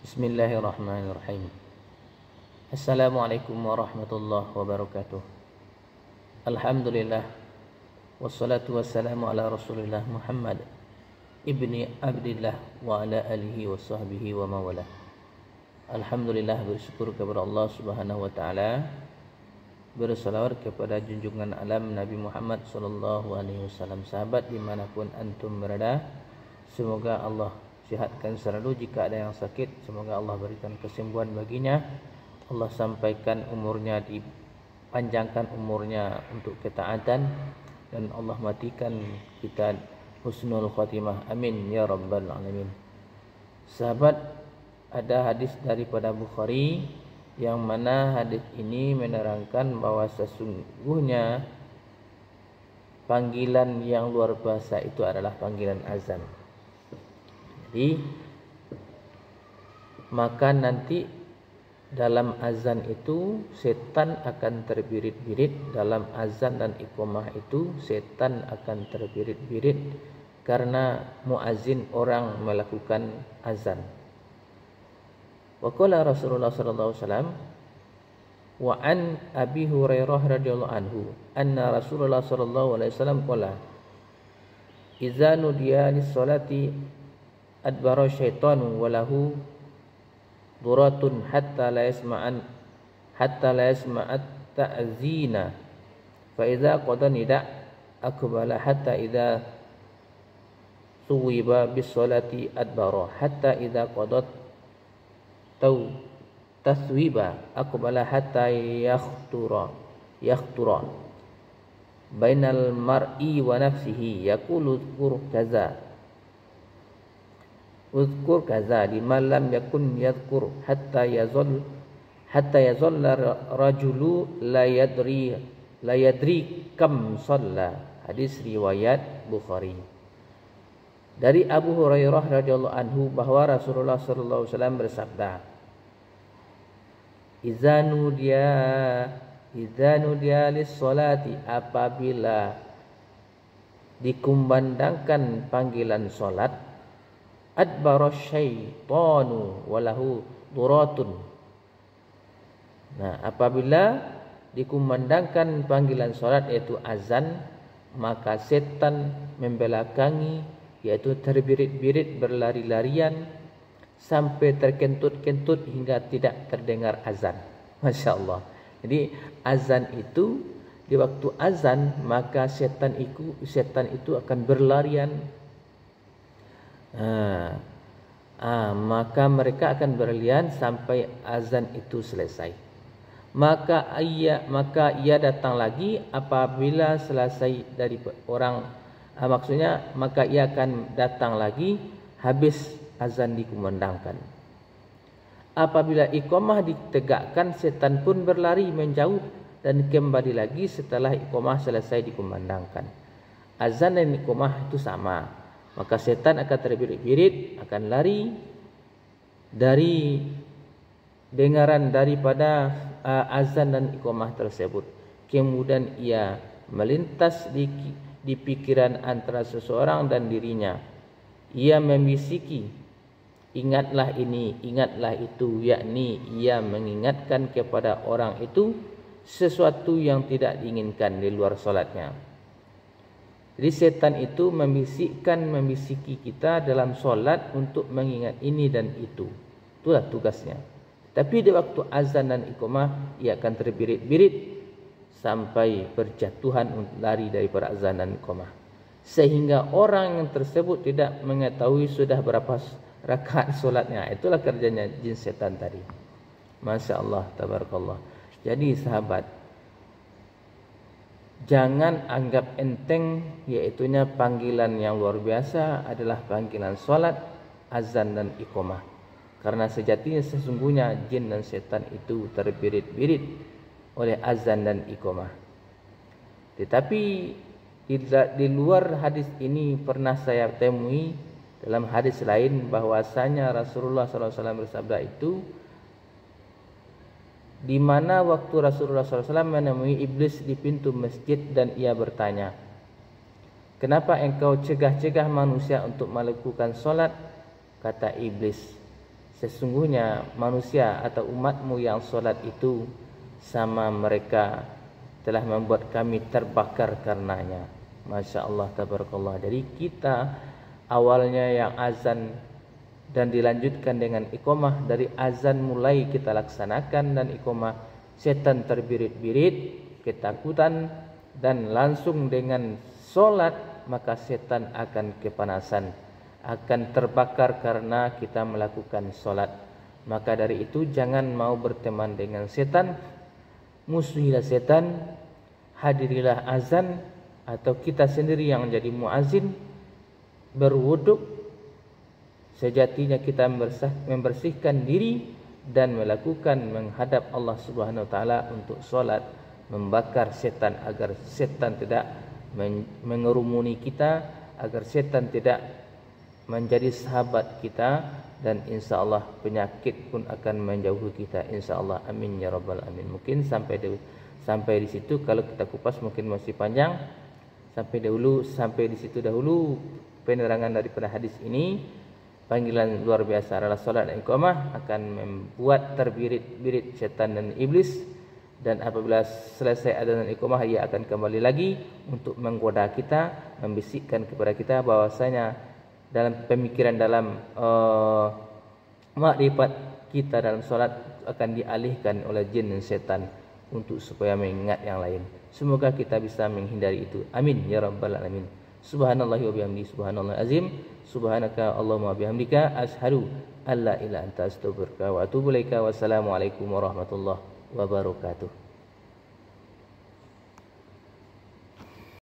Bismillahirrahmanirrahim. Assalamualaikum warahmatullahi wabarakatuh. Alhamdulillah, wassalatu wassalamu ala rasulillah Muhammad ibni Abdillah wa ala alihi wa sahbihi wa mawala. Alhamdulillah, bersyukur kepada Allah subhanahu wa ta'ala, bersalawat kepada junjungan alam Nabi Muhammad sallallahu alaihi wasallam. Sahabat dimanapun antum berada, semoga Allah sihatkan selalu. Jika ada yang sakit, semoga Allah berikan kesembuhan baginya. Allah sampaikan umurnya, dipanjangkan umurnya untuk ketaatan, dan Allah matikan kita husnul khatimah. Amin ya rabbal alamin. Sahabat, ada hadis daripada Bukhari yang mana hadis ini menerangkan bahwa sesungguhnya panggilan yang luar biasa itu adalah panggilan azan. Jadi maka nanti dalam azan itu setan akan terbirit-birit. Dalam azan dan iqamah itu setan akan terbirit-birit karena muazin orang melakukan azan. Wa qala Rasulullah sallallahu alaihi wasallam wa an Abi Hurairah radhiyallahu anhu anna Rasulullah sallallahu alaihi wasallam qala idza nudiya lis-salati adbara syaitanu walahu duratun hatta la yasma'at ta'zina fa idza qada nida akbala hatta idza suwiba bis salati adbara hatta idza qadat taswiba akbala hatta yakhtura bainal mar'i wa nafsihi yaqulu uzkur kaza liman lam yakun yadhkur hatta yazalla rajulu la yadri kam shalla. Hadis riwayat Bukhari. Dari Abu Hurairah radhiyallahu anhu bahwa Rasulullah sallallahu alaihi wasallam bersabda, Izanu dia lis-salati, apabila dikumandangkan panggilan salat, adbara syaitanu walahu duratun. Nah, apabila dikumandangkan panggilan salat yaitu azan, maka setan membelakangi, yaitu terbirit-birit, berlari-larian sampai terkentut-kentut hingga tidak terdengar azan. Masya Allah. Jadi azan itu, di waktu azan maka setan itu akan berlarian. Maka mereka akan berlian sampai azan itu selesai. Maka ia datang lagi apabila selesai dari orang. Maksudnya maka ia akan datang lagi habis azan dikumandangkan. Apabila iqamah ditegakkan, setan pun berlari menjauh dan kembali lagi setelah iqamah selesai dikumandangkan. Azan dan iqamah itu sama. Maka setan akan terbirit-birit, akan lari dari dengaran daripada azan dan iqamah tersebut. Kemudian ia melintas di pikiran antara seseorang dan dirinya. Ia membisiki, ingatlah ini, ingatlah itu, yakni ia mengingatkan kepada orang itu sesuatu yang tidak diinginkan di luar solatnya. Jadi setan itu membisiki kita dalam solat untuk mengingat ini dan itu. Itulah tugasnya. Tapi di waktu azan dan iqamah, ia akan terbirit-birit sampai berjatuhan lari daripada azan dan iqamah. Sehingga orang yang tersebut tidak mengetahui sudah berapa rakaat solatnya. Itulah kerjanya jin setan tadi. Masya Allah, tabarakallah. Jadi sahabat, jangan anggap enteng, yaitunya panggilan yang luar biasa adalah panggilan solat, azan dan iqamah. Karena sejatinya sesungguhnya jin dan setan itu terbirit-birit oleh azan dan iqamah. Tetapi di luar hadis ini pernah saya temui dalam hadis lain bahwasanya Rasulullah SAW bersabda itu, di mana waktu Rasulullah SAW menemui iblis di pintu masjid dan ia bertanya, "Kenapa engkau cegah-cegah manusia untuk melakukan solat?" Kata iblis, sesungguhnya manusia atau umatmu yang solat itu sama mereka telah membuat kami terbakar karenanya. Masya Allah, tabarakallah. Jadi kita awalnya yang azan dan dilanjutkan dengan iqamah, dari azan mulai kita laksanakan dan iqamah, setan terbirit-birit ketakutan, dan langsung dengan solat maka setan akan kepanasan, akan terbakar karena kita melakukan solat. Maka dari itu jangan mau berteman dengan setan, musuhilah setan, hadirilah azan, atau kita sendiri yang jadi muazin berwuduk. Sejatinya kita membersihkan diri dan melakukan menghadap Allah Subhanahu wa taala untuk solat, membakar setan agar setan tidak mengerumuni kita, agar setan tidak menjadi sahabat kita, dan insyaallah penyakit pun akan menjauhi kita insyaallah. Amin ya rabbal alamin. Mungkin sampai di situ, kalau kita kupas mungkin masih panjang. Sampai di situ dahulu penerangan daripada hadis ini. Panggilan luar biasa adalah salat dan iqamah akan membuat terbirit-birit setan dan iblis, dan apabila selesai adzan dan iqamah ia akan kembali lagi untuk menggoda kita, membisikkan kepada kita bahwasanya dalam pemikiran, dalam makrifat kita dalam salat akan dialihkan oleh jin dan setan untuk supaya mengingat yang lain. Semoga kita bisa menghindari itu. Amin ya rabbal alamin. Subhanallahi wa bihamdihi, subhanallahil azim. Subhanaka Allahumma bihamdika asyhadu an la ilaha illa anta astaghfiruka wa atubu ilaika. Wassalamualaikum warahmatullahi wabarakatuh.